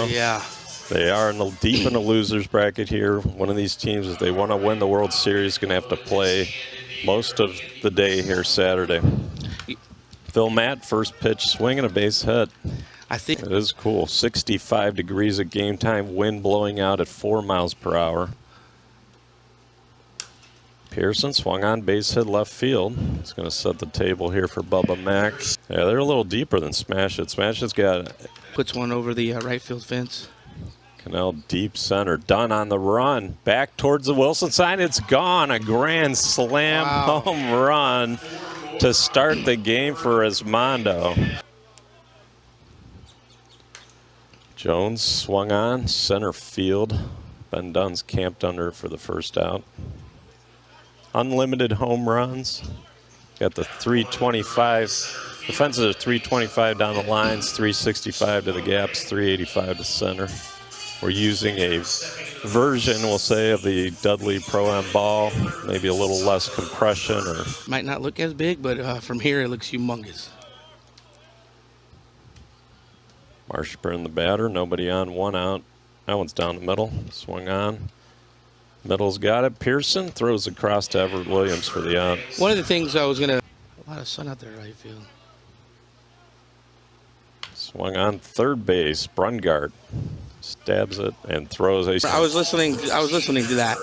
Yeah. They are deep in the loser's bracket here. One of these teams, if they want to win the World Series, is going to have to play most of the day here Saturday. Phil Matt, first pitch, swinging a base hit. I think it is cool. 65 degrees at game time, wind blowing out at 4 miles per hour. Pearson swung on, base hit left field. It's going to set the table here for Bubba Mack. Yeah, they're a little deeper than SmashIt. SmashIt's got puts one over the right field fence. Canal deep center, done on the run. Back towards the Wilson sign, it's gone. A grand slam home run to start the game for Resmondo. Jones swung on, center field. Ben Dunn's camped under for the first out. Unlimited home runs. Got the 325. The fences are 325 down the lines, 365 to the gaps, 385 to center. We're using a version, we'll say, of the Dudley Pro-Am ball, maybe a little less compression. Or might not look as big, but from here it looks humongous. Marshburn the batter, nobody on, one out. That one's down the middle, swung on. Middle's got it. Pearson throws across to Everett Williams for the out. One of the things I was going to... A lot of sun out there right field. Swung on third base, Brungart. Stabs it and throws a... I was listening to that.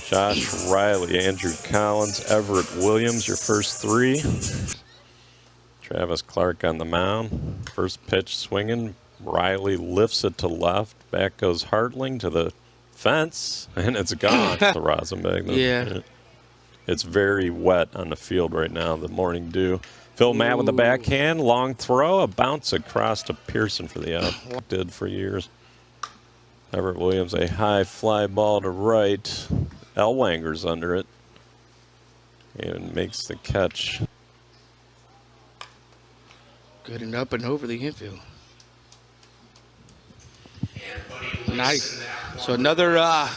Josh Riley, Andrew Collins, Everett Williams, your first three. Travis Clark on the mound. First pitch swinging. Riley lifts it to left. Back goes Hartling to the fence, and it's gone. The Rosenberg. Yeah. It's very wet on the field right now, the morning dew. Phil Matt with the backhand, long throw, a bounce across to Pearson for the out. Did for years. Everett Williams, a high fly ball to right. Elwanger's under it and makes the catch. Good and up and over the infield. Nice. So another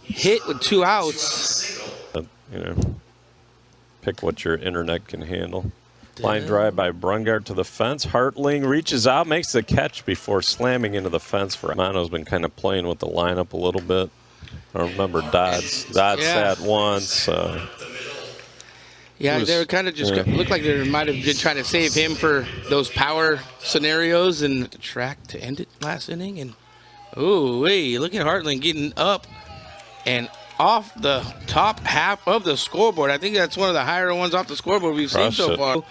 hit with 2 outs. You know, pick what your internet can handle. Line drive by Brungart to the fence. Hartling reaches out, makes the catch before slamming into the fence. Romano's been kind of playing with the lineup a little bit. I remember Dodds sat once. Yeah, they were kind of just looked like they might have been trying to save him for those power scenarios and the track to end it last inning. And ooh, wait, look at Hartling getting up and off the top half of the scoreboard. I think that's one of the higher ones off the scoreboard we've seen so far.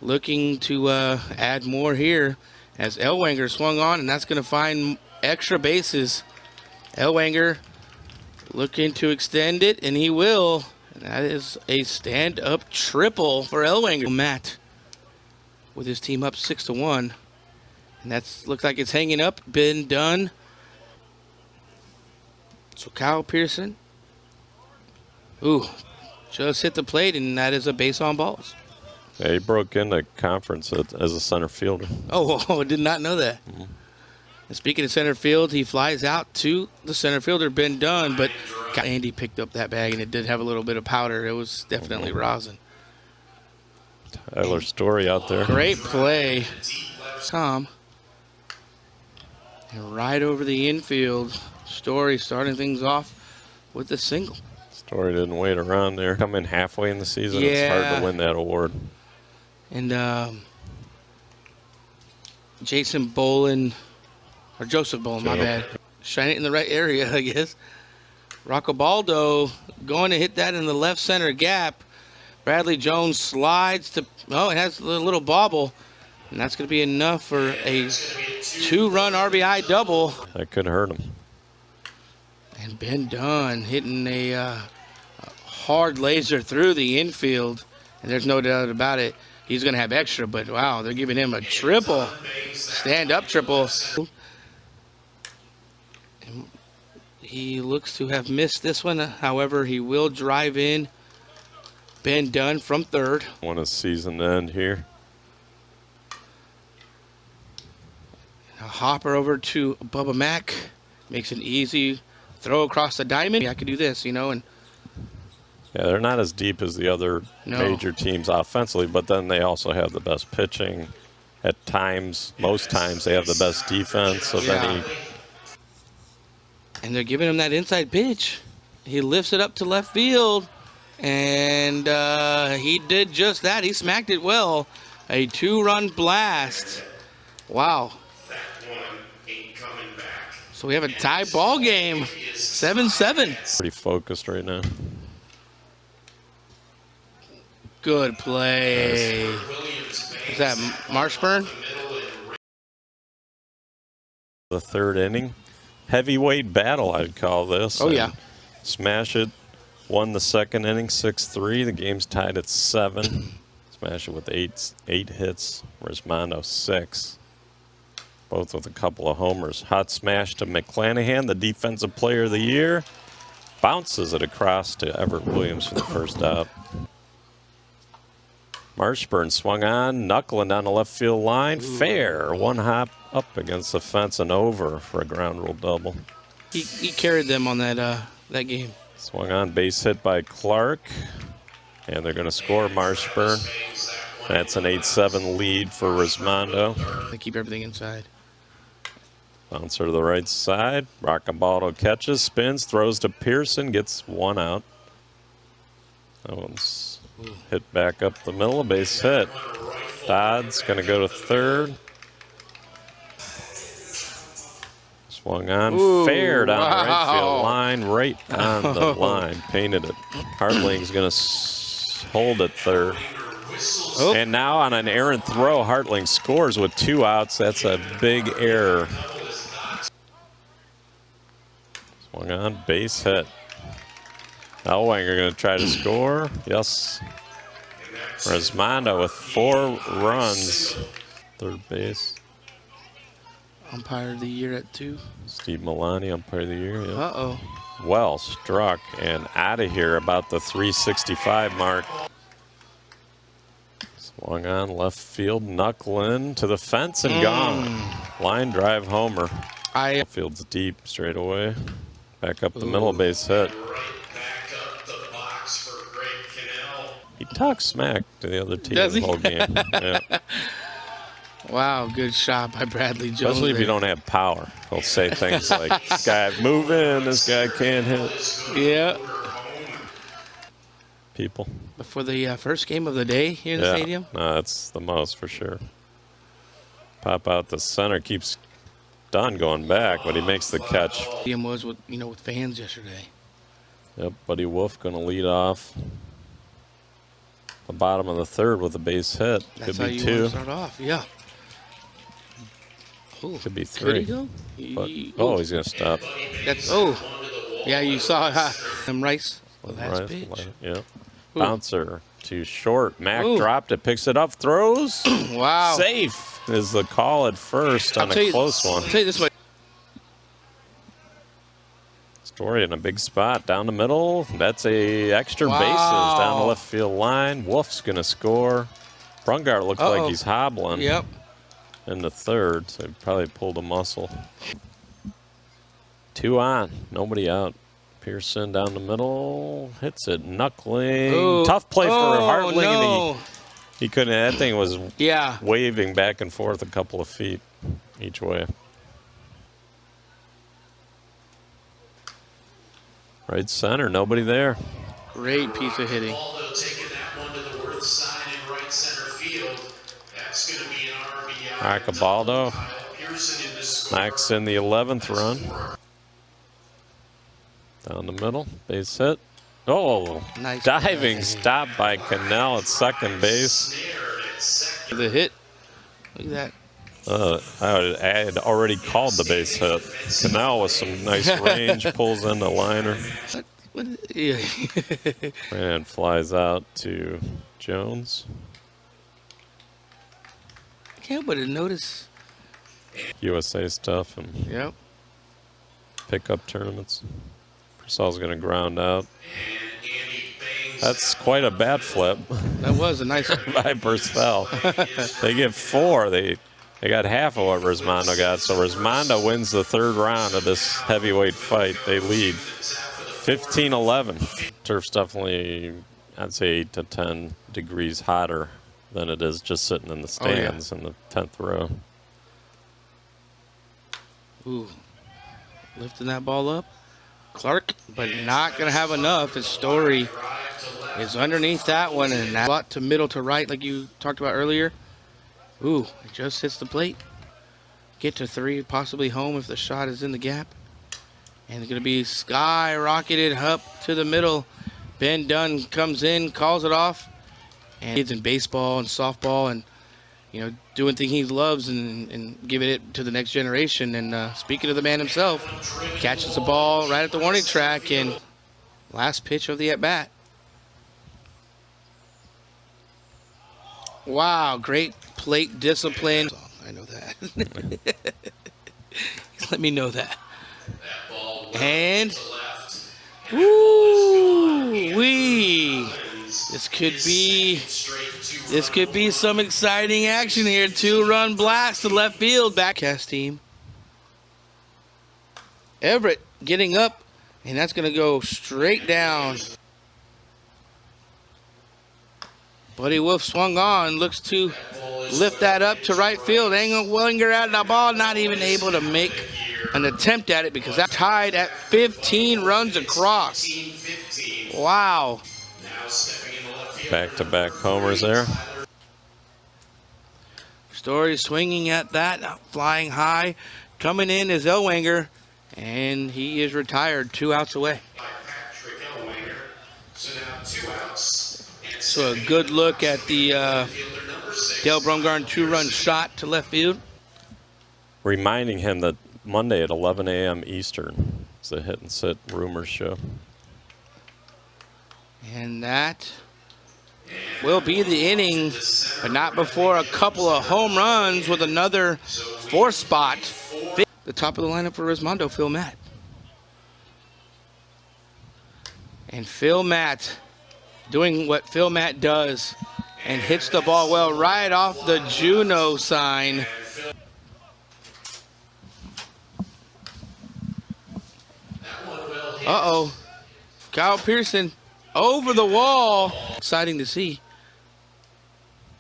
Looking to add more here as Elwanger swung on, and that's going to find extra bases. Elwanger looking to extend it, and he will. And that is a stand-up triple for Elwanger. Matt with his team up 6-1. And that's looks like it's hanging up. Been done. So Kyle Pearson. Ooh, just hit the plate, and that is a base on balls. Yeah, he broke into conference as a center fielder. Oh, I did not know that. And speaking of center field, he flies out to the center fielder, Ben Dunn, but Andy picked up that bag, and it did have a little bit of powder. It was definitely rosin. Tyler Story out there. Great play. Tom. And right over the infield. Story starting things off with a single. Story didn't wait around there. Come in halfway in the season, It's hard to win that award. And Jason Bolin, or Joseph Bolin, my bad. Shine it in the right area, I guess. Roccobaldo going to hit that in the left center gap. Bradley Jones slides to, it has a little bobble. And that's going to be enough for a 2-run RBI double. That could hurt him. And Ben Dunn hitting a hard laser through the infield. And there's no doubt about it. He's going to have extra, but wow, they're giving him a triple. Stand-up triple. And he looks to have missed this one. However, he will drive in Ben Dunn from third. Want a season end here. A hopper over to Bubba Mack. Makes an easy throw across the diamond. I could do this, and yeah, they're not as deep as the other major teams offensively, but then they also have the best pitching at times, most times, they have the best defense of any. And they're giving him that inside pitch. He lifts it up to left field, and he did just that. He smacked it well. A 2-run blast. Wow. So we have a tie ball game, 7-7. Pretty focused right now. Good play. Is that Marshburn? The third inning. Heavyweight battle, I'd call this. Oh, yeah. SmashIt won the second inning 6-3. The game's tied at 7. SmashIt with eight hits. Resmondo 6. Both with a couple of homers. Hot smash to McClanahan, the defensive player of the year. Bounces it across to Everett Williams for the first out. Marshburn swung on, knuckling down the left field line. Fair. One hop up against the fence and over for a ground rule double. He carried them on that game. Swung on, base hit by Clark. And they're going to score Marshburn. That's an 8-7 lead for Resmondo. They keep everything inside. Bouncer to the right side. Roccabaldo catches, spins, throws to Pearson, gets one out. That one's hit back up the middle, a base hit. Dodd's going to go to third. Swung on, fair down the right field line, right on the line. Painted it. Hartling's going to hold at third. And now on an errant throw, Hartling scores with 2 outs. That's a big error. Swung on, base hit. Elwanger going to try to score. Yes. Resmondo with 4 runs. Third base. Umpire of the year at 2. Steve Milani, umpire of the year. Yep. Uh-oh. Well struck and out of here about the 365 mark. Swung on left field, knuckling to the fence and gone. Line drive homer. Field's deep straight away. Back up the middle, base hit. He talks smack to the other team the whole game. Yeah. Wow, good shot by Bradley Jones. Especially if you don't have power. He'll say things like, this guy move in, this guy can't hit. Yeah. People. Before the first game of the day here in the stadium? No, that's the most for sure. Pop out the center, keeps Dunn going back, but he makes the catch. Stadium was with fans yesterday. Yep, Buddy Wolf going to lead off the bottom of the third with a base hit. That's Could be how 2. You want to start off, yeah. Ooh, could be 3. Could he go? He's going to stop. That's yeah. You saw him Rice last pitch. Yeah. Bouncer too short. Mac dropped it, picks it up, throws. Wow. Safe is the call at first on a close one. I'll tell you this way. Story in a big spot down the middle. That's a extra bases down the left field line. Wolf's going to score. Brungart looks like he's hobbling. Yep. In the third, so he probably pulled a muscle. 2 on, nobody out. Pearson down the middle, hits it, knuckling. Tough play for Hartling. No. And he couldn't, that thing was waving back and forth a couple of feet each way. Right center, nobody there. Great piece of hitting. Roccabaldo knocks in the 11th run. Down the middle, base hit. Nice diving stop by Cannell at second base. The hit. Look at that. I had already called the base hit. Cannell with some nice range, pulls in the liner. And flies out to Jones. Can't but notice USA stuff and pickup tournaments. Purcell's going to ground out. That's quite a bat flip. That was a nice by Purcell. They get 4. They got half of what Resmondo got. So Resmondo wins the 3rd round of this heavyweight fight. They lead 15-11. Turf's definitely, I'd say, 8 to 10 degrees hotter than it is just sitting in the stands in the 10th row. Ooh, lifting that ball up. Clark, but not going to have enough. His Story is underneath that one, and that spot to middle to right like you talked about earlier. Ooh, it just hits the plate. Get to 3, possibly home if the shot is in the gap. And it's going to be skyrocketed up to the middle. Ben Dunn comes in, calls it off. And kids in baseball and softball and, you know, doing things he loves and giving it to the next generation. And speaking of the man himself, catches the ball right at the warning track and last pitch of the at-bat. Wow, great plate discipline. I know that. Let me know that. And, woo-wee. This could be some exciting action here. 2-run blast to left field. Backcast team. Everett getting up, and that's going to go straight down. Buddy Wolf swung on, looks to lift that up to right field. Willinger at the ball, not even able to make an attempt at it because that tied at 15 runs across. Wow. Back-to-back homers there. Story swinging at that, flying high. Coming in is Elwanger, and he is retired, 2 outs away. So a good look at the Dale Brumgarn 2-run shot to left field. Reminding him that Monday at 11 a.m. Eastern is the Hit and Sit Rumors show. And that will be the inning, but not before a couple of home runs with another 4th spot. The top of the lineup for Resmondo, Phil Matt. And Phil Matt doing what Phil Matt does and hits the ball well right off the Juno sign. Uh-oh. Kyle Pearson over the wall. Exciting to see.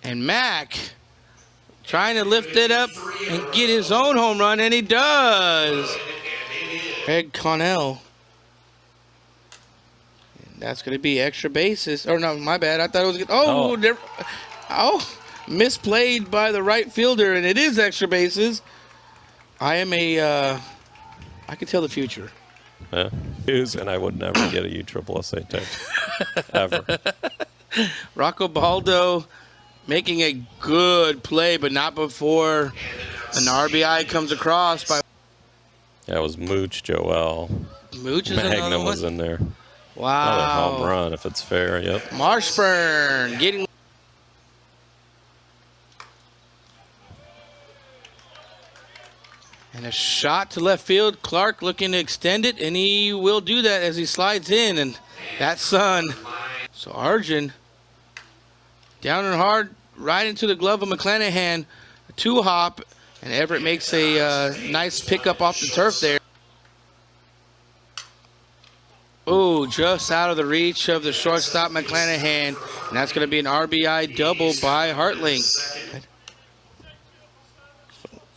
And Mac trying to lift it up and get his own home run, and he does. Ed Connell. And that's going to be extra bases. Oh, no, my bad. I thought it was good. Misplayed by the right fielder, and it is extra bases. I can tell the future. Yeah. And I would never get a USSSA text. Ever. Rocco Baldo making a good play, but not before an RBI comes across. That was Mooch Joel. Mooch is another Magnum one? was in there. Wow. Another home run, if it's fair. Yep. Marshburn getting... And a shot to left field. Clark looking to extend it, and he will do that as he slides in. And that's Sun. So Arjun down and hard, right into the glove of McClanahan. A 2-hop, and Everett makes a nice pickup off the turf there. Oh, just out of the reach of the shortstop McClanahan. And that's going to be an RBI double by Hartling.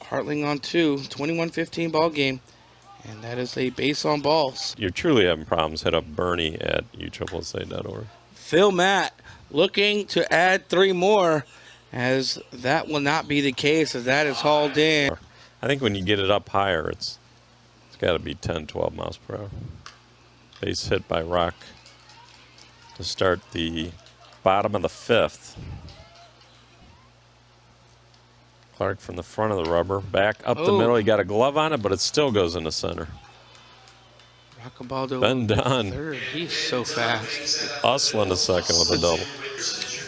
Hartling on 2, 21-15 ball game, and that is a base on balls. You're truly having problems. Hit up Bernie at USSSA.org. Phil Matt looking to add 3 more, as that will not be the case, as that is hauled in. I think when you get it up higher, it's got to be 10, 12 miles per hour. Base hit by Rock to start the bottom of the 5th. Clark from the front of the rubber, back up the middle. He got a glove on it, but it still goes into center. Roccabaldo Ben Dunn. third. He's so fast. Hustling a second with a double.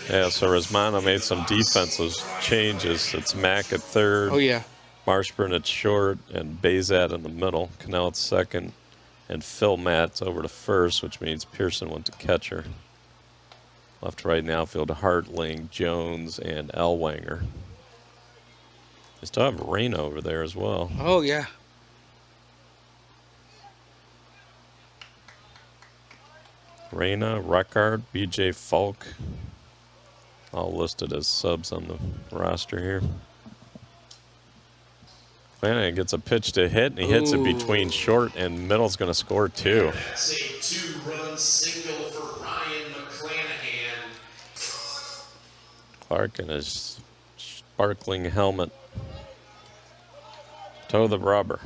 Yeah, so Resmondo made some defensive changes. It's Mack at third. Oh, yeah. Marshburn at short, and Bazat in the middle. Cannell at second, and Phil Matt's over to first, which means Pearson went to catcher. Left, right, and outfield to Hartling, Jones, and Elwanger. They still have Rhino over there as well. Oh, yeah. Reyna, Reckard, B.J. Falk, All listed as subs on the roster here. McClanahan gets a pitch to hit, and he hits it between short and middle's going to score 2. That's a 2-run single for Ryan McClanahan. Clark in his sparkling helmet. Toe the rubber.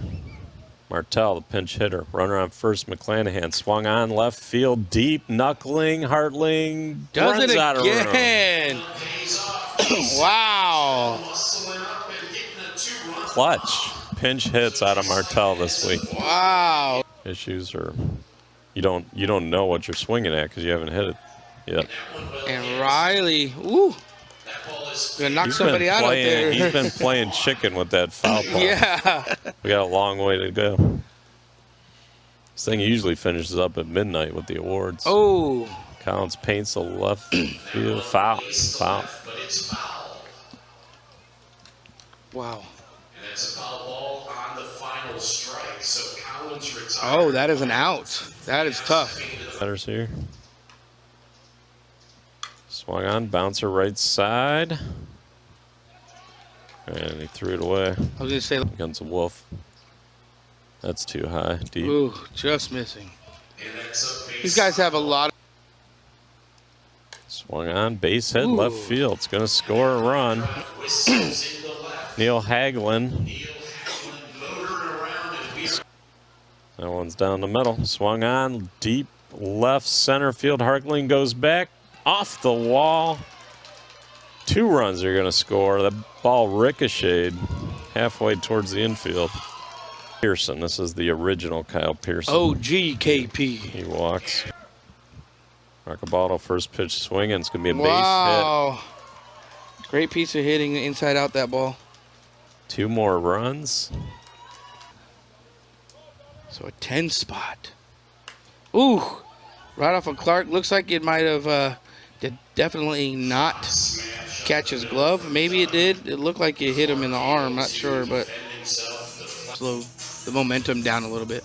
Martell, the pinch hitter. Runner on first, McClanahan. Swung on left field, deep, knuckling, Hartling. Does runs it out of room. again. Wow. Clutch. Pinch hits out of Martell this week. Wow. Issues are you don't know what you're swinging at because you haven't hit it yet. And Riley, ooh, gonna knock somebody out there. He's been playing chicken with that foul ball. Yeah. We got a long way to go. This thing usually finishes up at midnight with the awards. Oh. Collins paints the left field foul. Wow. And that's a foul ball on the final strike. So Collins retires. Oh, that is an out. That is tough. Batters here. Swung on, bouncer right side. And he threw it away. I was gonna say, Against a wolf. That's too high, deep. ooh, just missing. And that's a base. These guys have a lot of. Swung on, base hit, left field. It's going to score a run. Whistles in the left. Neil Hagelin. Neil Hagelin motoring around, and we are. That one's down the middle. Swung on, deep left center field. Hartling goes back off the wall. 2 runs are going to score. The ball ricocheted halfway towards the infield. Pearson, this is the original Kyle Pearson. OGKP. He walks. Rockabaldo, first pitch swinging. It's going to be a base Wow. Great piece of hitting inside out that ball. hit. 2 more runs. So a 10 spot. Ooh. Right off of Clark. Looks like it might have did definitely not catch his glove. Maybe it did. It looked like it hit him in the arm. Not sure, but slow the momentum down a little bit.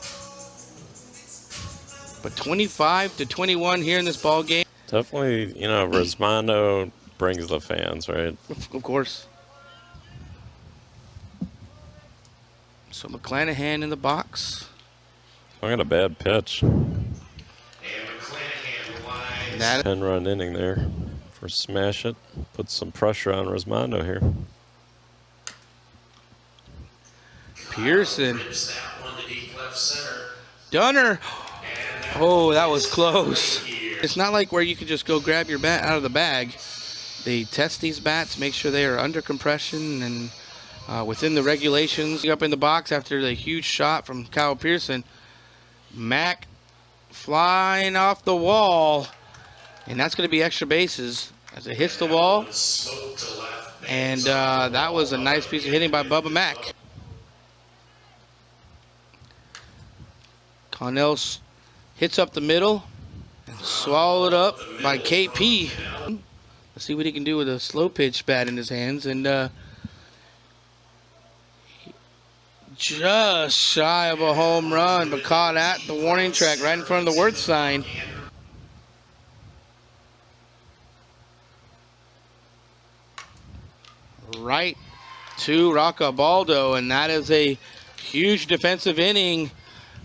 But 25-21 here in this ball game. Definitely, Resmondo brings the fans, right? Of course. So McClanahan in the box. I got a bad pitch. And McClanahan lines. That 10-run inning there for SmashIt. Put some pressure on Resmondo here. Pearson. Rips that one to deep left center. Dunner. And that Oh, that was close. here. It's not like where you could just go grab your bat out of the bag. They test these bats, make sure they are under compression and within the regulations. Up in the box after the huge shot from Kyle Pearson. Mac flying off the wall. And that's going to be extra bases as it hits the wall. Smoke to left. And that was a nice piece of hitting by Bubba Mack. Connell hits up the middle and swallowed up by KP. Let's see what he can do with a slow pitch bat in his hands. And just shy of a home run, but caught at the warning track right in front of the Worth sign. Right to Rockabaldo, and that is a huge defensive inning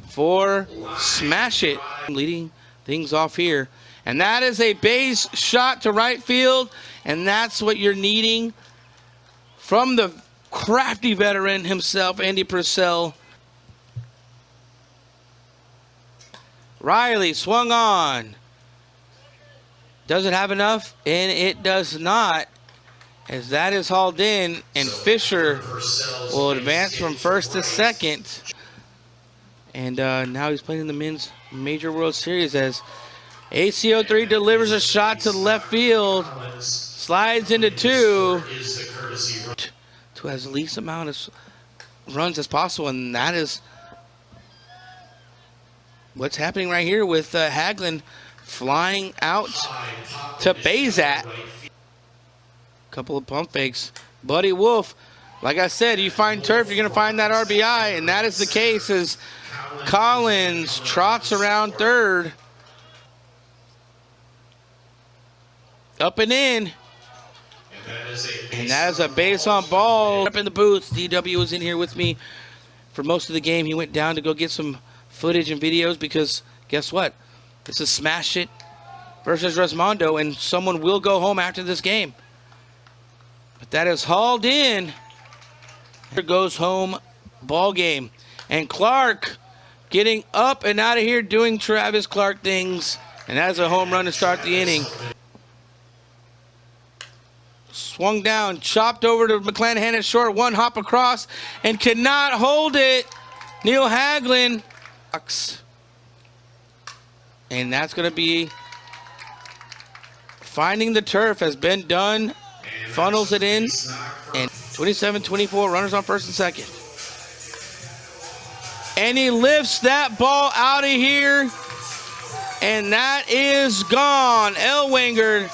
for SmashIt. Leading things off here. And that is a base shot to right field, and that's what you're needing from the crafty veteran himself, Andy Purcell. Riley swung on. Does it have enough? And it does not, as that is hauled in, and Fisher will advance from first to second. And now he's playing in the Men's Major World Series as AC03 delivers a shot to left field, slides into 2 to as least amount of runs as possible, and that is what's happening right here with Hagelin flying out to Bazat. Couple of pump fakes. Buddy Wolf, like I said, you find turf, you're going to find that RBI, and that is the case as Collins trots around third. Up and in. And that is a base on ball. Up in the booth, DW was in here with me for most of the game. He went down to go get some footage and videos because guess what? This is SmashIt versus Resmondo, and someone will go home after this game. But that is hauled in. Here goes home ball game. And Clark getting up and out of here doing Travis Clark things. And that is a home run to start the inning. Swung down, chopped over to McClanahan at short, one hop across, and cannot hold it. Neil Haglin. And that's going to be finding the turf has been done. Funnels it in. And 27-24, runners on first and second. And he lifts that ball out of here. And that is gone. Elwanger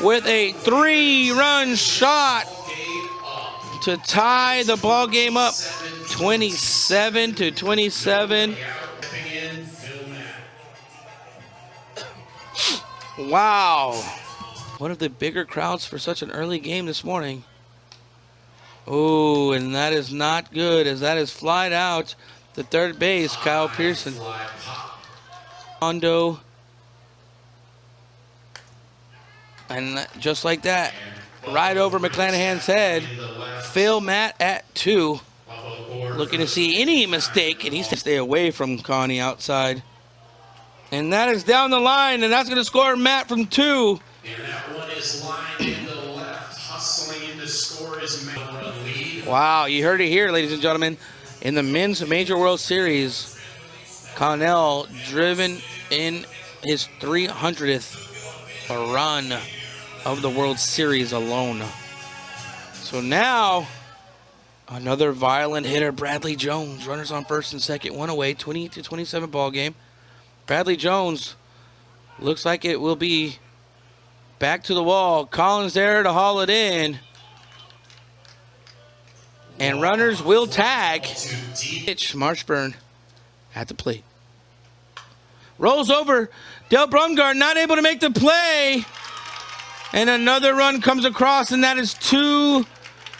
with a 3-run shot to tie the ball game up 27-27. Wow. One of the bigger crowds for such an early game this morning. Oh, and that is not good as that is flied out to third base. Kyle Pearson. Mondo. And just like that, right over McClanahan's head. Phil Matt at 2. Looking to see any mistake, and he's to stay away from Connie outside. And that is down the line, and that's going to score Matt from 2. And that one is lined in the left, hustling in to score is Matt. Wow, you heard it here, ladies and gentlemen. In the Men's Major World Series, Connell driven in his 300th run of the World Series alone. So now, another violent hitter, Bradley Jones. Runners on first and second, one away, 20-27 ball game. Bradley Jones looks like it will be back to the wall. Collins there to haul it in. And runners will tag. Pitch, Marshburn at the plate. Rolls over. Del Brumgard not able to make the play. And another run comes across, and that is 2.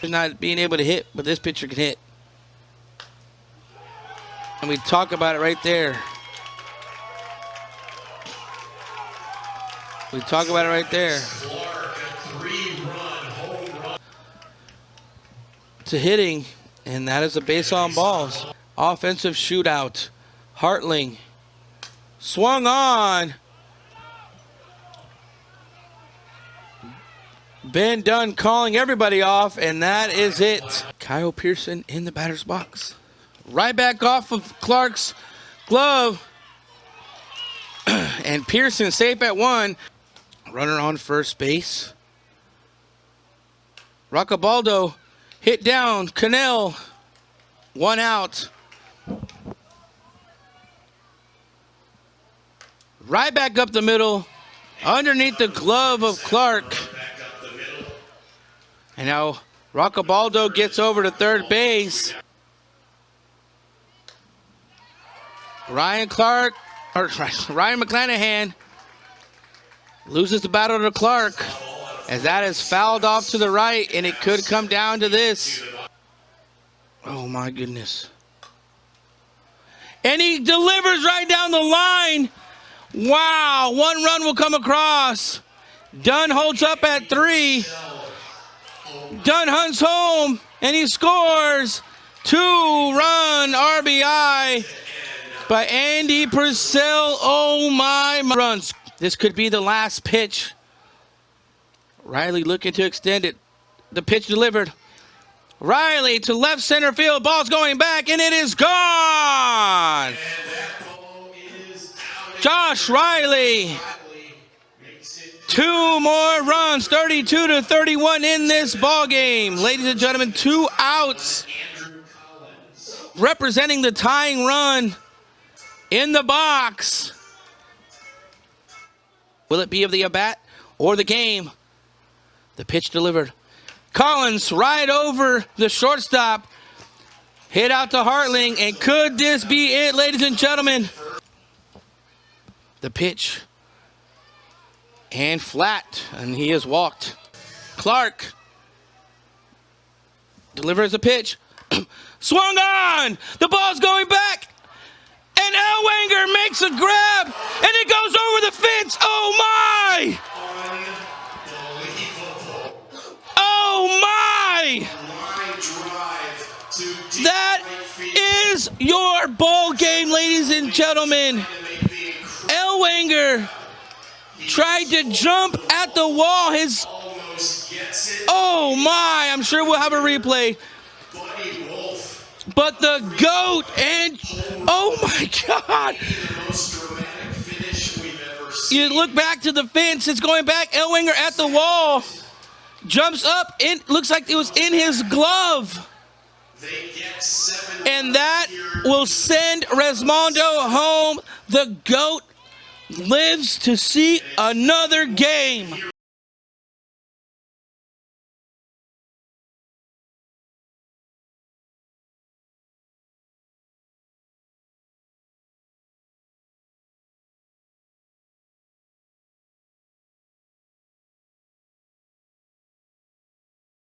Not being able to hit, but this pitcher can hit. And we talk about it right there. We talk about it right there. To hitting, and that is a base on balls. Offensive shootout. Hartling swung on. Ben Dunn calling everybody off, and that is it. Kyle Pearson in the batter's box. Right back off of Clark's glove. And Pearson safe at 1. Runner on first base. Roccabaldo hit down. Cannell, 1 out. Right back up the middle. Underneath the glove of Clark. And now Roccabaldo gets over to third base. Ryan McClanahan loses the battle to Clark as that is fouled off to the right, and it could come down to this. Oh my goodness. And he delivers right down the line. Wow, 1 run will come across. Dunn holds up at 3. Dunn hunts home, and he scores. 2-run RBI by Andy Purcell. Oh my runs. This could be the last pitch. Riley looking to extend it. The pitch delivered. Riley to left center field. Ball's going back, and it is gone. Josh Riley. 2 more runs, 32-31 in this ball game. Ladies and gentlemen, 2 outs. Representing the tying run in the box. Will it be of the at-bat or the game? The pitch delivered. Collins right over the shortstop. Hit out to Hartling, and could this be it, ladies and gentlemen? The pitch. And flat, and he has walked. Clark delivers a pitch. Swung on. The ball's going back. And Elwanger makes a grab. And it goes over the fence. Oh, my. Oh, my. That is your ball game, ladies and gentlemen. Elwanger tried to jump at the wall. Oh my, I'm sure we'll have a replay. But the GOAT and, oh my God. You look back to the fence, it's going back. Elwanger at the wall. Jumps up, looks like it was in his glove. And that will send Resmondo home. The GOAT lives to see another game.